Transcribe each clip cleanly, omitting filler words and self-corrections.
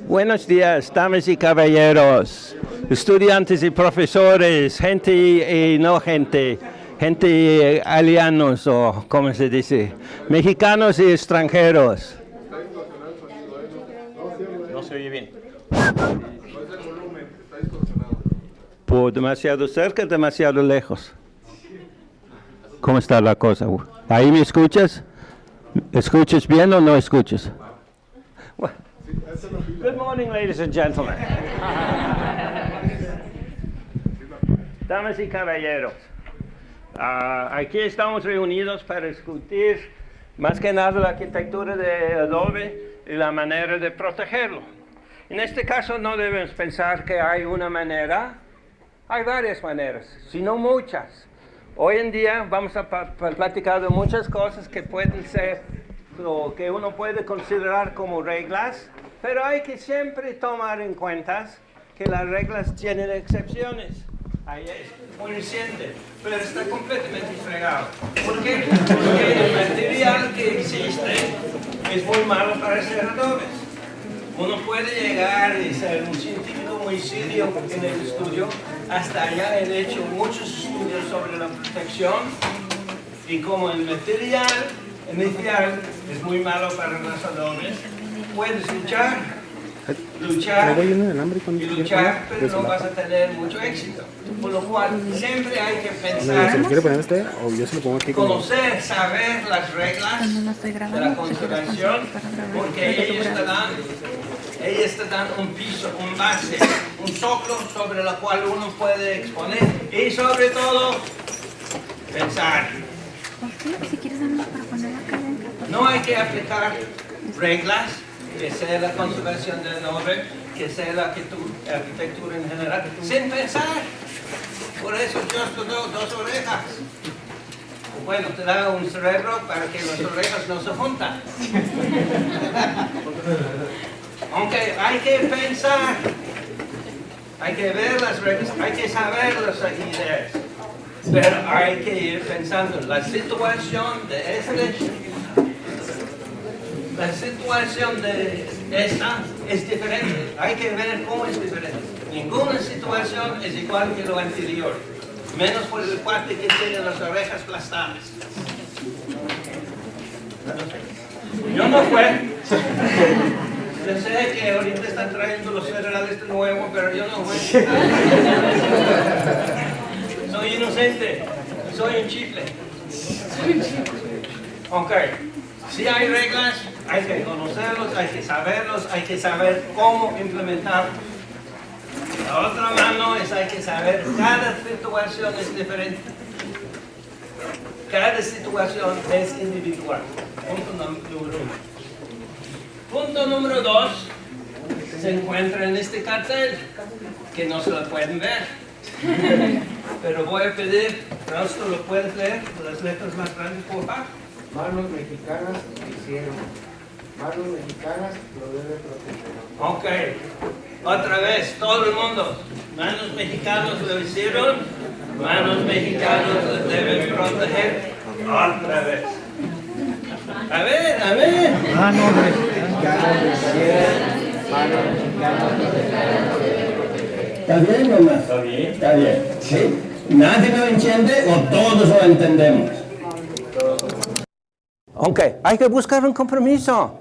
Buenos días, damas y caballeros, estudiantes y profesores, gente y no gente, alienos o como se dice, mexicanos y extranjeros. No se oye bien. Por demasiado cerca, demasiado lejos. ¿Cómo está la cosa? ¿Ahí me escuchas? ¿Escuchas bien o no escuchas? Good morning, ladies and gentlemen. Damas y caballeros, aquí estamos reunidos para discutir más que nada la arquitectura de Adobe y la manera de protegerlo. En este caso no debemos pensar que hay una manera, hay varias maneras, sino muchas. Hoy en día vamos a platicar de muchas cosas que pueden ser, o que uno puede considerar como reglas, pero hay que siempre tomar en cuenta que las reglas tienen excepciones. Ahí es muy reciente, pero está completamente fregado. ¿Por qué? Porque el material que existe es muy malo para hacer adobes. Uno puede llegar y ser un científico muy serio en el estudio. Hasta allá he hecho muchos estudios sobre la protección y como el material inicial es muy malo para los adobes, puedes luchar, pero no vas a tener mucho éxito. Por lo cual, siempre hay que pensar, conocer, saber las reglas de la conservación, porque ellas te dan un piso, un base, un soclo sobre el cual uno puede exponer y sobre todo, pensar. No hay que aplicar reglas que sea la conservación del adobe, que sea la arquitectura en general, sin pensar. Por eso yo estudio dos orejas. Bueno, te da un cerebro para que las orejas no se juntan. Aunque hay que pensar, hay que ver las reglas, hay que saber las ideas, pero hay que ir pensando. La situación de esta es diferente. Hay que ver cómo es diferente. Ninguna situación es igual que lo anterior, menos por el cuate que tiene las orejas aplastadas. Yo no fue. Yo sé que ahorita están trayendo los cereales de nuevo, pero yo no fue. Soy inocente. Soy un chifle. Ok. Si hay reglas, hay que conocerlos, hay que saberlos, hay que saber cómo implementarlos. La otra mano es hay que saber, cada situación es diferente. Cada situación es individual. Punto número uno. Punto número dos, se encuentra en este cartel, que no se lo pueden ver. Pero voy a pedir, Fausto, ¿lo puedes leer? Las letras más grandes, por favor. Manos mexicanas lo hicieron. Manos mexicanas lo deben proteger. Ok. Otra vez, todo el mundo. Manos mexicanos lo hicieron. Manos mexicanos lo deben proteger. Otra vez. A ver. Manos mexicanas lo hicieron. Manos mexicanas lo deben proteger. ¿Está bien o no? Está bien. ¿Sí? ¿Nadie lo entiende o todos lo entendemos? Ok, hay que buscar un compromiso.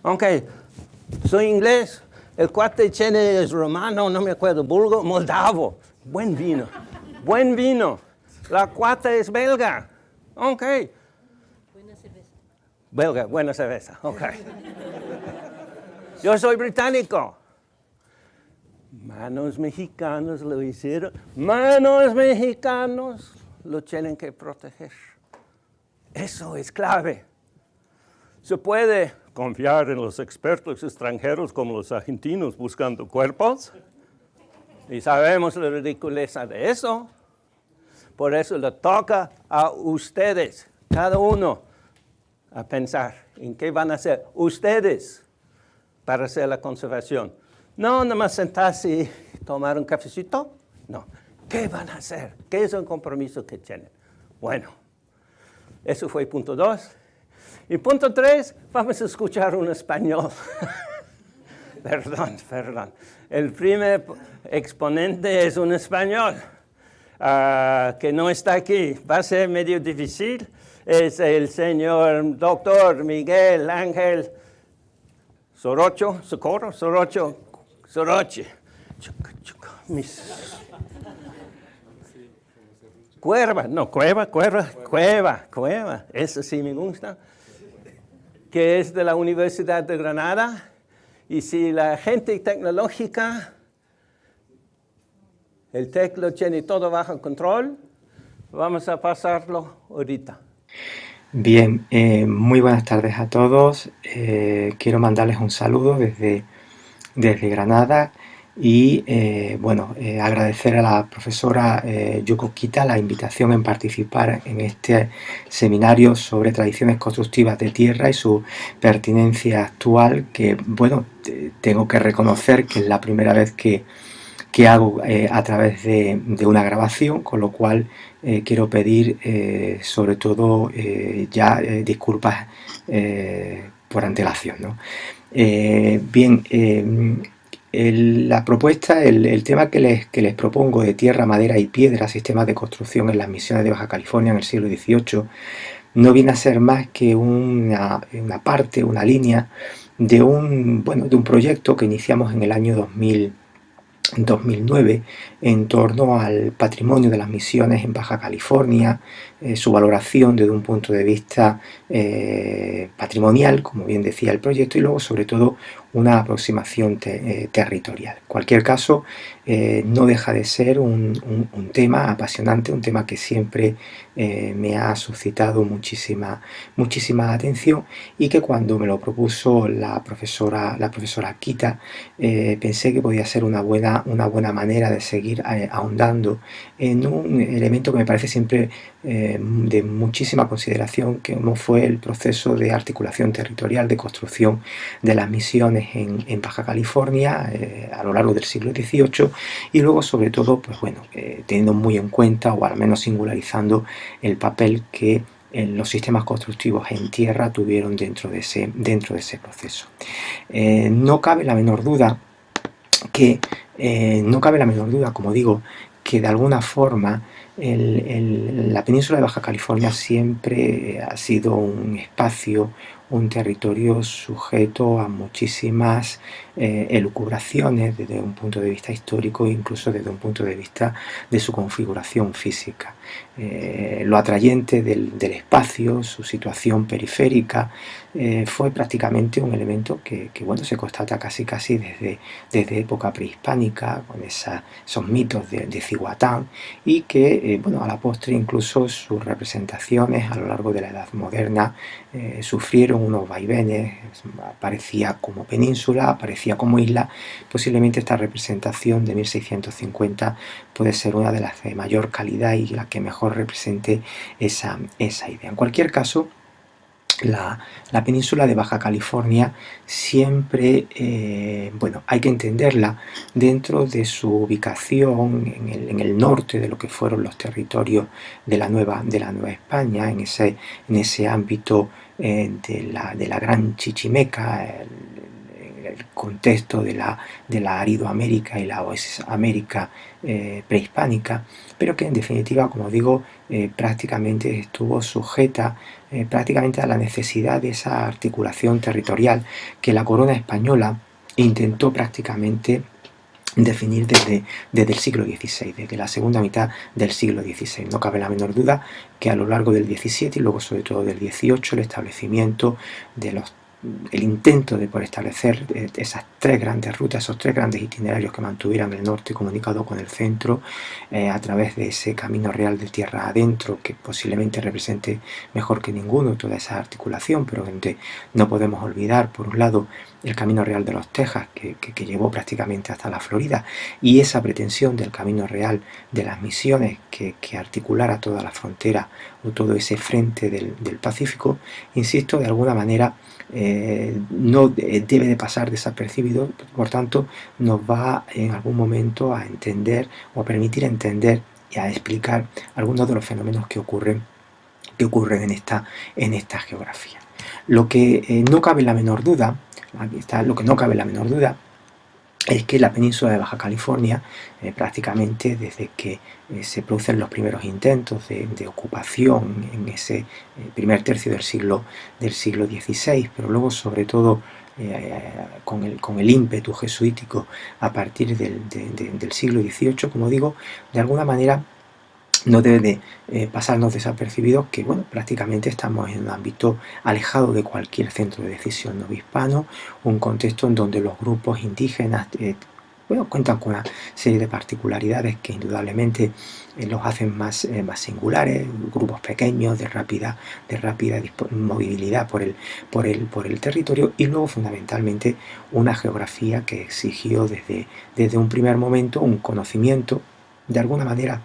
Ok, soy inglés, el cuate tiene es romano, no me acuerdo, bulgo, moldavo. Buen vino. La cuata es belga. Ok. Buena cerveza. Belga, buena cerveza. Ok. Yo soy británico. Manos mexicanos lo hicieron. Manos mexicanos lo tienen que proteger. Eso es clave. Se puede confiar en los expertos extranjeros como los argentinos buscando cuerpos. Y sabemos la ridiculeza de eso. Por eso le toca a ustedes, cada uno, a pensar en qué van a hacer ustedes para hacer la conservación. No nada más sentarse y tomar un cafecito. No. ¿Qué van a hacer? ¿Qué es el compromiso que tienen? Bueno. Eso fue punto 2. Y punto 3, vamos a escuchar un español. Perdón. El primer exponente es un español que no está aquí. Va a ser medio difícil. Es el señor doctor Miguel Ángel Soroche. Cueva. Eso sí me gusta. Que es de la Universidad de Granada. Y si la gente tecnológica, el teclo tiene todo bajo control, vamos a pasarlo ahorita. Bien, muy buenas tardes a todos. Quiero mandarles un saludo desde Granada y agradecer a la profesora Yuko Kita la invitación en participar en este seminario sobre tradiciones constructivas de tierra y su pertinencia actual, que bueno, tengo que reconocer que es la primera vez que hago a través de una grabación, con lo cual quiero pedir sobre todo disculpas por antelación, ¿no? La propuesta, el tema que les propongo de tierra, madera y piedra, sistemas de construcción en las misiones de Baja California en el siglo XVIII, no viene a ser más que una línea de un proyecto que iniciamos en el año 2009 en torno al patrimonio de las misiones en Baja California, su valoración desde un punto de vista patrimonial, como bien decía el proyecto, y luego sobre todo una aproximación territorial. En cualquier caso, no deja de ser un tema apasionante, un tema que siempre me ha suscitado muchísima atención, y que cuando me lo propuso la profesora Kita, pensé que podía ser una buena manera de seguir ahondando en un elemento que me parece siempre de muchísima consideración, que no fue el proceso de articulación territorial, de construcción de las misiones en Baja California a lo largo del siglo XVIII, y luego sobre todo teniendo muy en cuenta, o al menos singularizando, el papel que los sistemas constructivos en tierra tuvieron dentro de ese proceso. No cabe la menor duda, como digo, que de alguna forma la península de Baja California siempre ha sido un espacio, un territorio sujeto a muchísimas elucubraciones desde un punto de vista histórico e incluso desde un punto de vista de su configuración física. Lo atrayente del espacio, su situación periférica, fue prácticamente un elemento que se constata casi desde época prehispánica, con esos mitos de Cihuatán, y que a la postre incluso sus representaciones a lo largo de la Edad Moderna sufrieron unos vaivenes. Aparecía como península, aparecía como isla. Posiblemente esta representación de 1650 puede ser una de las de mayor calidad y la que mejor represente esa idea. En cualquier caso, la península de Baja California siempre, hay que entenderla dentro de su ubicación en el norte de lo que fueron los territorios de la Nueva España, en ese ámbito de la Gran Chichimeca, el contexto de la Aridoamérica y la Oasis-América prehispánica, pero que en definitiva, como digo, prácticamente estuvo sujeta prácticamente a la necesidad de esa articulación territorial que la corona española intentó prácticamente definir desde el siglo XVI, desde la segunda mitad del siglo XVI. No cabe la menor duda que a lo largo del XVII y luego sobre todo del XVIII, el establecimiento el intento de poder establecer esas tres grandes rutas, esos tres grandes itinerarios que mantuvieran el norte comunicado con el centro a través de ese camino real de tierra adentro, que posiblemente represente mejor que ninguno toda esa articulación, pero donde no podemos olvidar, por un lado, el camino real de los Texas, que llevó prácticamente hasta la Florida, y esa pretensión del camino real de las misiones que articulara toda la frontera o todo ese frente del Pacífico. Insisto, de alguna manera no debe de pasar desapercibido, por tanto nos va en algún momento a entender o a permitir entender y a explicar algunos de los fenómenos que ocurren en esta geografía. Lo que no cabe la menor duda, aquí está, lo que no cabe la menor duda es que la península de Baja California, prácticamente desde que se producen los primeros intentos de ocupación en ese primer tercio del siglo XVI, pero luego sobre todo con el ímpetu jesuítico a partir del siglo XVIII, como digo, de alguna manera no debe de pasarnos desapercibidos que, bueno, prácticamente estamos en un ámbito alejado de cualquier centro de decisión no hispano, un contexto en donde los grupos indígenas bueno, cuentan con una serie de particularidades que indudablemente los hacen más singulares, grupos pequeños de rápida movilidad por el territorio, y luego fundamentalmente una geografía que exigió desde un primer momento un conocimiento de alguna manera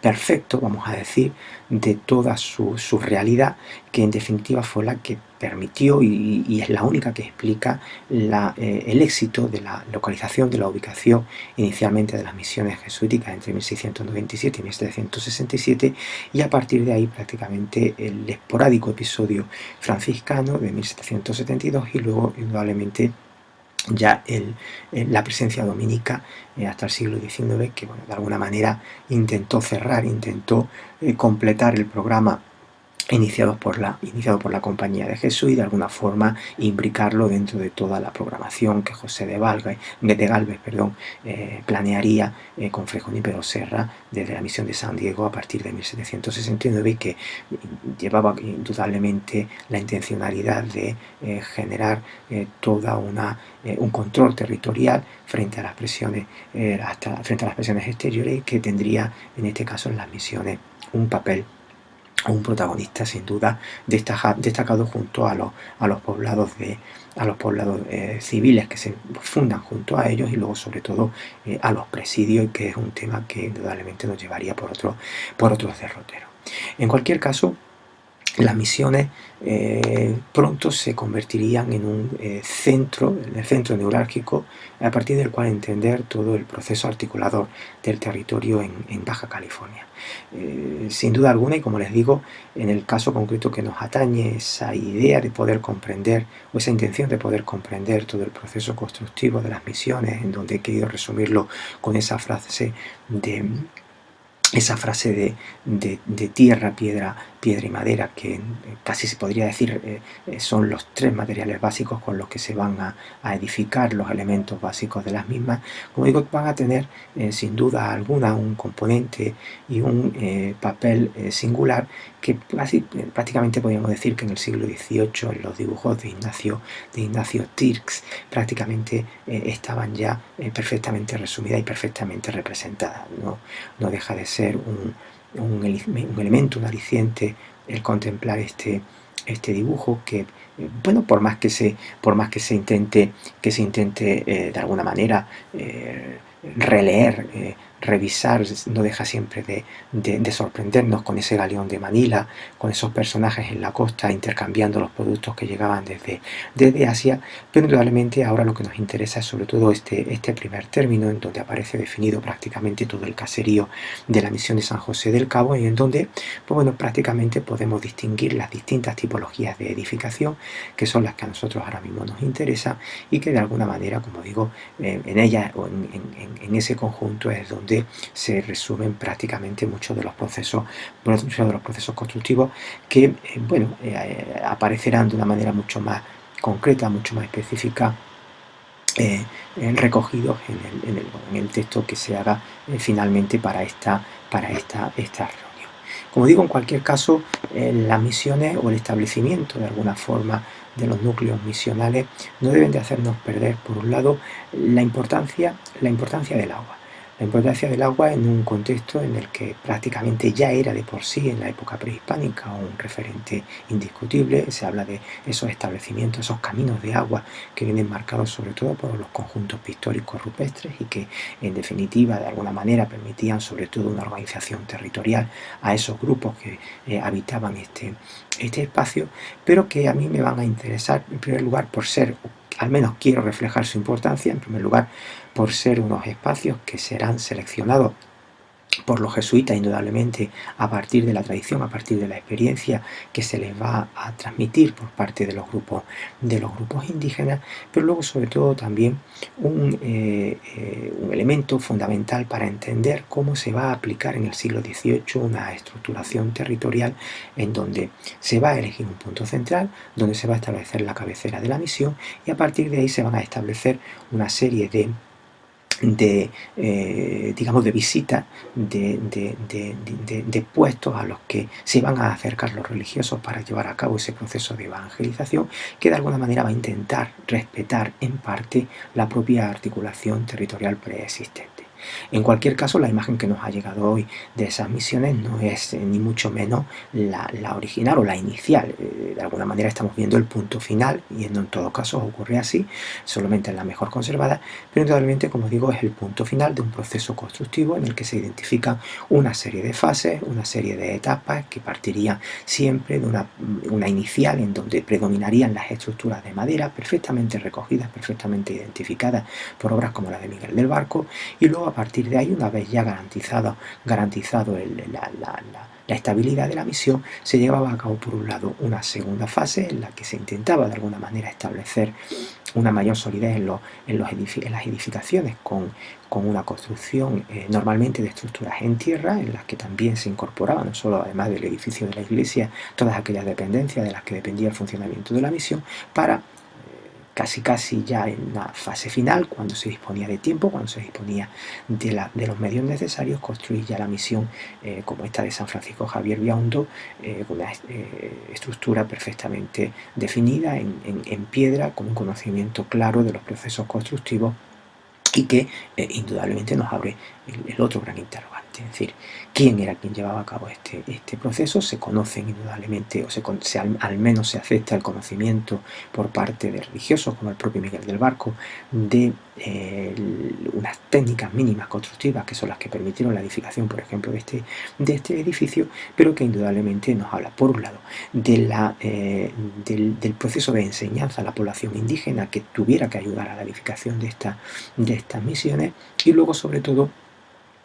perfecto, vamos a decir, de toda su realidad, que en definitiva fue la que permitió y es la única que explica el éxito de la localización, de la ubicación inicialmente de las misiones jesuíticas entre 1697 y 1767, y a partir de ahí prácticamente el esporádico episodio franciscano de 1772 y luego indudablemente ya la presencia dominica hasta el siglo XIX, que bueno, de alguna manera intentó completar el programa iniciado por la Compañía de Jesús y de alguna forma imbricarlo dentro de toda la programación que José de Gálvez planearía con Fray Junípero Serra desde la misión de San Diego a partir de 1769, y que llevaba indudablemente la intencionalidad de generar toda un control territorial frente a las presiones exteriores, que tendría en este caso en las misiones un papel, un protagonista sin duda destacado junto a los poblados civiles que se fundan junto a ellos, y luego sobre todo a los presidios, que es un tema que indudablemente nos llevaría por otros derroteros. En cualquier caso, las misiones pronto se convertirían en el centro neurálgico a partir del cual entender todo el proceso articulador del territorio en Baja California. Sin duda alguna, y como les digo, en el caso concreto que nos atañe, esa idea de poder comprender, o esa intención de poder comprender todo el proceso constructivo de las misiones, en donde he querido resumirlo con esa frase de tierra, piedra y madera, que casi se podría decir son los tres materiales básicos con los que se van a edificar los elementos básicos de las mismas. Como digo, van a tener sin duda alguna un componente y un papel singular que prácticamente podríamos decir que en el siglo XVIII en los dibujos de Ignacio Tirks prácticamente estaban ya perfectamente resumidas y perfectamente representadas. No deja de ser un elemento, un aliciente el contemplar este dibujo que, bueno, por más que se intente de alguna manera releer, revisar, no deja siempre de sorprendernos con ese galeón de Manila, con esos personajes en la costa intercambiando los productos que llegaban desde Asia, pero indudablemente ahora lo que nos interesa es sobre todo este primer término, en donde aparece definido prácticamente todo el caserío de la misión de San José del Cabo, y en donde, pues bueno, prácticamente podemos distinguir las distintas tipologías de edificación, que son las que a nosotros ahora mismo nos interesan, y que de alguna manera, como digo, en ellas o en ese conjunto es donde se resumen prácticamente muchos de los procesos constructivos que aparecerán de una manera mucho más concreta, mucho más específica, recogidos en el texto que se haga finalmente para esta reunión. Como digo, en cualquier caso, las misiones o el establecimiento de alguna forma de los núcleos misionales no deben de hacernos perder, por un lado, la importancia del agua. La importancia del agua en un contexto en el que prácticamente ya era de por sí en la época prehispánica un referente indiscutible. Se habla de esos establecimientos, esos caminos de agua que vienen marcados sobre todo por los conjuntos pictóricos rupestres y que en definitiva de alguna manera permitían sobre todo una organización territorial a esos grupos que habitaban este espacio, pero que a mí me van a interesar en primer lugar por ser, al menos quiero reflejar su importancia, en primer lugar por ser unos espacios que serán seleccionados por los jesuitas, indudablemente, a partir de la tradición, a partir de la experiencia que se les va a transmitir por parte de los grupos indígenas, pero luego sobre todo también un elemento fundamental para entender cómo se va a aplicar en el siglo XVIII una estructuración territorial en donde se va a elegir un punto central, donde se va a establecer la cabecera de la misión, y a partir de ahí se van a establecer una serie de digamos, de visitas, de puestos a los que se van a acercar los religiosos para llevar a cabo ese proceso de evangelización, que de alguna manera va a intentar respetar en parte la propia articulación territorial preexistente. En cualquier caso, la imagen que nos ha llegado hoy de esas misiones no es ni mucho menos la original o la inicial. De alguna manera estamos viendo el punto final, y no en todo caso ocurre así, solamente en la mejor conservada, pero indudablemente, como digo, es el punto final de un proceso constructivo en el que se identifican una serie de fases, una serie de etapas que partirían siempre de una inicial en donde predominarían las estructuras de madera perfectamente recogidas, perfectamente identificadas por obras como la de Miguel del Barco, y luego a partir de ahí, una vez ya garantizado la estabilidad de la misión, se llevaba a cabo por un lado una segunda fase en la que se intentaba de alguna manera establecer una mayor solidez en las edificaciones con una construcción normalmente de estructuras en tierra, en las que también se incorporaba, no solo además del edificio de la iglesia, todas aquellas dependencias de las que dependía el funcionamiento de la misión, para casi ya en la fase final, cuando se disponía de tiempo, cuando se disponía de los medios necesarios, construir ya la misión como esta de San Francisco Javier Biondo, con una estructura perfectamente definida en piedra, con un conocimiento claro de los procesos constructivos, y que indudablemente nos abre el otro gran interrogante, es decir, quién era quien llevaba a cabo este proceso. Se conocen indudablemente, al menos se acepta el conocimiento por parte de religiosos como el propio Miguel del Barco de unas técnicas mínimas constructivas que son las que permitieron la edificación, por ejemplo, de este edificio, pero que indudablemente nos habla, por un lado, del proceso de enseñanza a la población indígena que tuviera que ayudar a la edificación de estas misiones, y luego, sobre todo,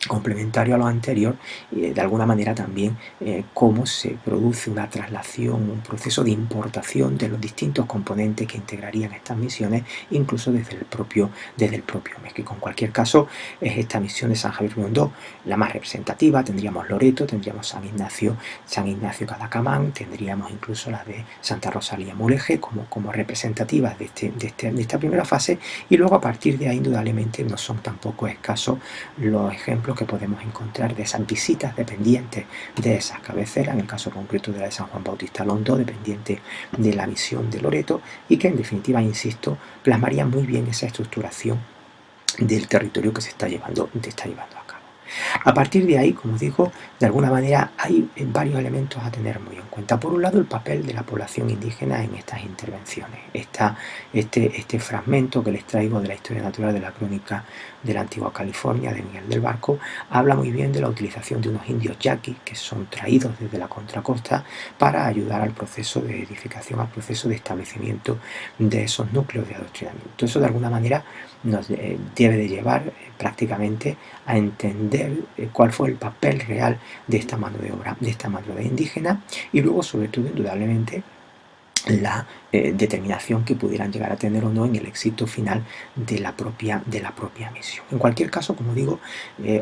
complementario a lo anterior, de alguna manera también cómo se produce una traslación, un proceso de importación de los distintos componentes que integrarían estas misiones, incluso desde el propio México. En cualquier caso, es esta misión de San Javier Biondo la más representativa. Tendríamos Loreto, tendríamos San Ignacio Cadacamán, tendríamos incluso las de Santa Rosalía Mulegé como representativas de esta primera fase, y luego a partir de ahí indudablemente no son tampoco escasos los ejemplos que podemos encontrar de esas visitas dependientes de esas cabeceras, en el caso concreto de la de San Juan Bautista Londo, dependiente de la misión de Loreto, y que en definitiva, insisto, plasmaría muy bien esa estructuración del territorio que se está llevando a cabo. A partir de ahí, como digo, de alguna manera hay varios elementos a tener muy en cuenta. Por un lado, el papel de la población indígena en estas intervenciones. Este fragmento que les traigo de la historia natural de la crónica de la antigua California de Miguel del Barco habla muy bien de la utilización de unos indios yaquis que son traídos desde la contracosta para ayudar al proceso de edificación, al proceso de establecimiento de esos núcleos de adoctrinamiento. Eso de alguna manera nos debe de llevar prácticamente a entender cuál fue el papel real de esta mano de obra, de esta mano de obra indígena, y luego, sobre todo, indudablemente, la determinación que pudieran llegar a tener o no en el éxito final de la propia misión. En cualquier caso, como digo,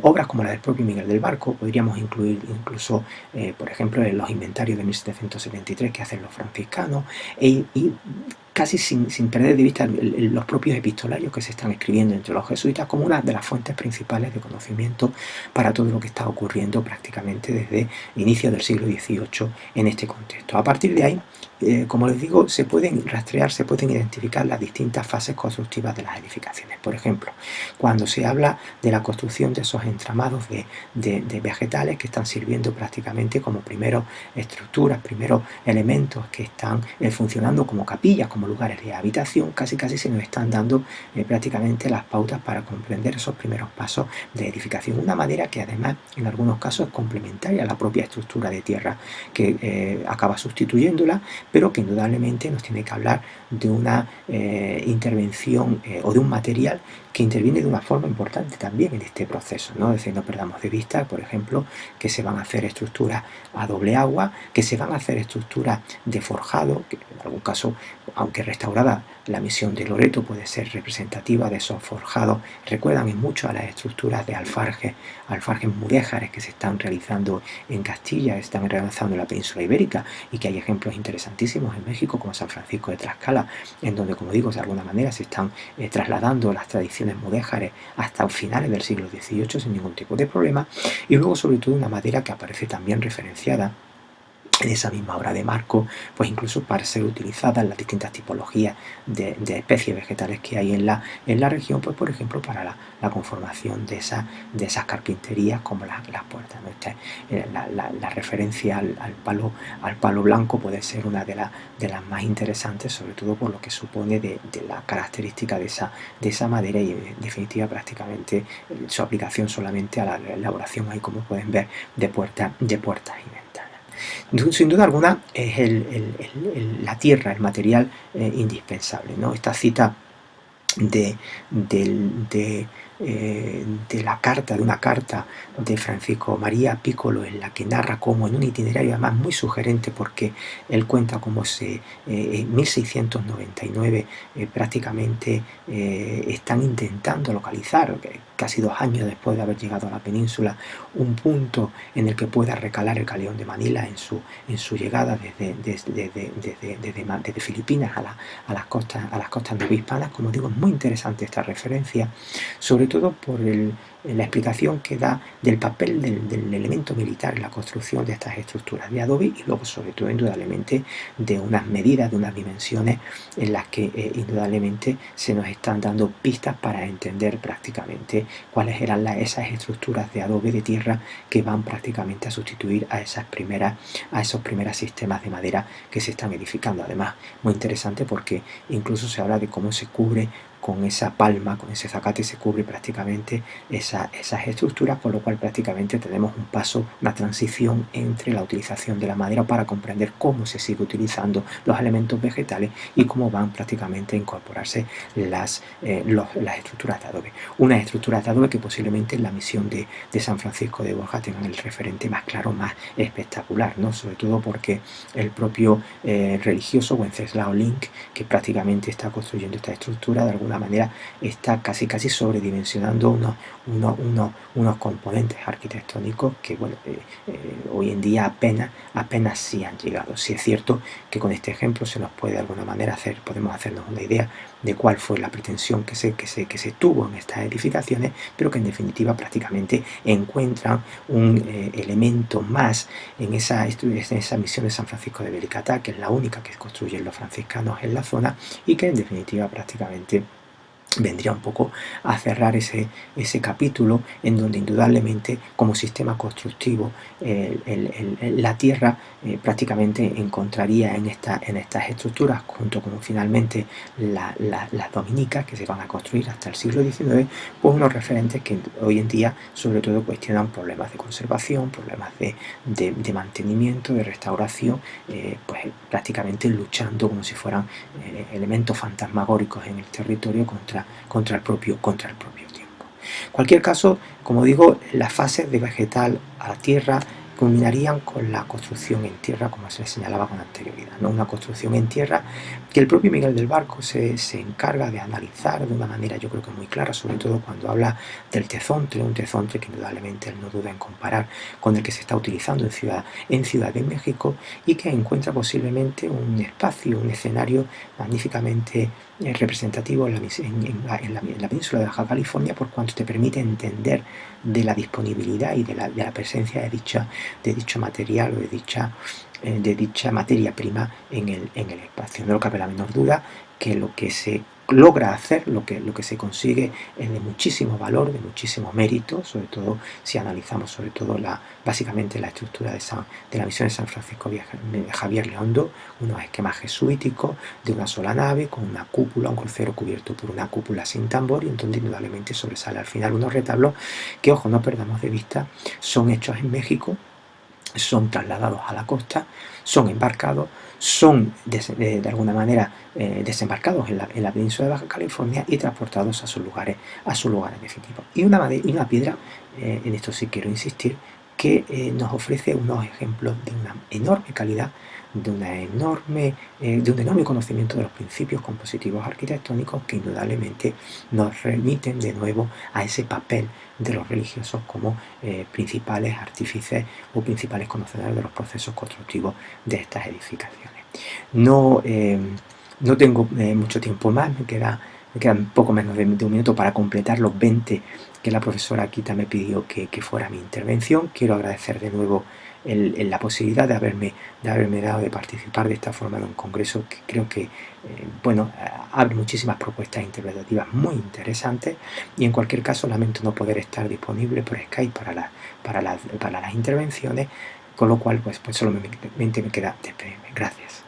obras como la del propio Miguel del Barco podríamos incluir incluso, por ejemplo, en los inventarios de 1773 que hacen los franciscanos, y casi sin perder de vista los propios epistolarios que se están escribiendo entre los jesuitas como una de las fuentes principales de conocimiento para todo lo que está ocurriendo prácticamente desde inicio del siglo XVIII en este contexto. A partir de ahí, como les digo, se pueden rastrear, se pueden identificar las distintas fases constructivas de las edificaciones. Por ejemplo, cuando se habla de la construcción de esos entramados de vegetales que están sirviendo prácticamente como primeros estructuras, primeros elementos que están funcionando como capillas, como como lugares de habitación, casi se nos están dando prácticamente las pautas para comprender esos primeros pasos de edificación. Una madera que además en algunos casos es complementaria a la propia estructura de tierra, que acaba sustituyéndola, pero que indudablemente nos tiene que hablar de una intervención o de un material que interviene de una forma importante también en este proceso, ¿no? Es decir, no perdamos de vista, por ejemplo, que se van a hacer estructuras a doble agua, que se van a hacer estructuras de forjado, que en algún caso, aunque restaurada, la misión de Loreto puede ser representativa de esos forjados. Recuerdan en mucho a las estructuras de alfarjes mudéjares que se están realizando en Castilla, que se están realizando en la península ibérica, y que hay ejemplos interesantísimos en México, como San Francisco de Tlaxcala, en donde, como digo, de alguna manera se están trasladando las tradiciones mudéjares hasta finales del siglo XVIII sin ningún tipo de problema. Y luego, sobre todo, una madera que aparece también referenciada en esa misma obra de Marco, pues incluso para ser utilizada en las distintas tipologías de especies vegetales que hay en la región, pues por ejemplo para la conformación de esas carpinterías como las puertas, ¿no? La referencia al palo blanco puede ser una de las más interesantes, sobre todo por lo que supone de la característica de esa madera, y en definitiva prácticamente su aplicación solamente a la elaboración, ahí como pueden ver, de puertas y ventanas. Sin duda alguna es la tierra, el material indispensable, ¿no? Esta cita de una carta de Francisco María Piccolo, en la que narra cómo en un itinerario además muy sugerente, porque él cuenta cómo en 1699 prácticamente están intentando localizar, casi 2 años después de haber llegado a la península, un punto en el que pueda recalar el galeón de Manila en su llegada desde Filipinas a las costas novohispanas. Como digo, es muy interesante esta referencia, sobre todo por la explicación que da del papel del elemento militar en la construcción de estas estructuras de adobe, y luego sobre todo indudablemente de unas medidas, de unas dimensiones en las que indudablemente se nos están dando pistas para entender prácticamente cuáles eran esas estructuras de adobe de tierra que van prácticamente a sustituir a esos primeros sistemas de madera que se están edificando. Además, muy interesante porque incluso se habla de cómo se cubre con esa palma, con ese zacate, se cubre prácticamente esas estructuras, con lo cual prácticamente tenemos un paso, una transición entre la utilización de la madera para comprender cómo se sigue utilizando los elementos vegetales y cómo van prácticamente a incorporarse las estructuras de adobe. Unas estructuras de adobe que posiblemente en la misión de San Francisco de Borja tengan el referente más claro, más espectacular, ¿no? Sobre todo porque el propio religioso Wenceslao Link, que prácticamente está construyendo esta estructura, de alguna manera está casi sobredimensionando unos componentes arquitectónicos que, bueno, hoy en día apenas sí han llegado. Sí es cierto que con este ejemplo se nos puede de alguna manera podemos hacernos una idea de cuál fue la pretensión que se tuvo en estas edificaciones, pero que en definitiva prácticamente encuentran un elemento más en esa misión de San Francisco de Belicatá, que es la única que construyen los franciscanos en la zona, y que en definitiva prácticamente vendría un poco a cerrar ese capítulo, en donde indudablemente como sistema constructivo la tierra prácticamente encontraría en estas estructuras, junto con finalmente las dominicas que se van a construir hasta el siglo XIX, pues unos referentes que hoy en día sobre todo cuestionan problemas de conservación, problemas de mantenimiento, de restauración, pues prácticamente luchando como si fueran elementos fantasmagóricos en el territorio contra el propio tiempo. En cualquier caso, como digo, las fases de vegetal a tierra culminarían con la construcción en tierra, como se señalaba con anterioridad, ¿no? Una construcción en tierra que el propio Miguel del Barco se encarga de analizar de una manera, yo creo que muy clara, sobre todo cuando habla del tezontle, un tezontle que indudablemente él no duda en comparar con el que se está utilizando en Ciudad de México, y que encuentra posiblemente un espacio, un escenario magníficamente representativo en la península de Baja California, por cuanto te permite entender de la disponibilidad y de la presencia de dicho material o de dicha materia prima en el espacio. No cabe la menor duda que lo que se logra hacer, lo que se consigue es de muchísimo valor, de muchísimo mérito, sobre todo si analizamos sobre todo básicamente la estructura de la misión de San Francisco Javier Leondo, unos esquemas jesuíticos de una sola nave con una cúpula, un crucero cubierto por una cúpula sin tambor, y en donde indudablemente sobresale al final unos retablos que, ojo, no perdamos de vista, son hechos en México, son trasladados a la costa, son embarcados, son de alguna manera desembarcados en la península de Baja California y transportados a sus lugares definitivos. Y una piedra, en esto sí quiero insistir, que nos ofrece unos ejemplos de una enorme calidad, de un enorme conocimiento de los principios compositivos arquitectónicos, que indudablemente nos remiten de nuevo a ese papel de los religiosos como principales artífices o principales conocedores de los procesos constructivos de estas edificaciones. No tengo mucho tiempo más, me quedan poco menos de un minuto para completar los 20 que la profesora Akita me pidió que fuera mi intervención. Quiero agradecer de nuevo la posibilidad de haberme dado de participar de esta forma en un congreso que creo que abre muchísimas propuestas interpretativas muy interesantes, y en cualquier caso lamento no poder estar disponible por Skype para las intervenciones, con lo cual pues solamente me queda despedirme. Gracias.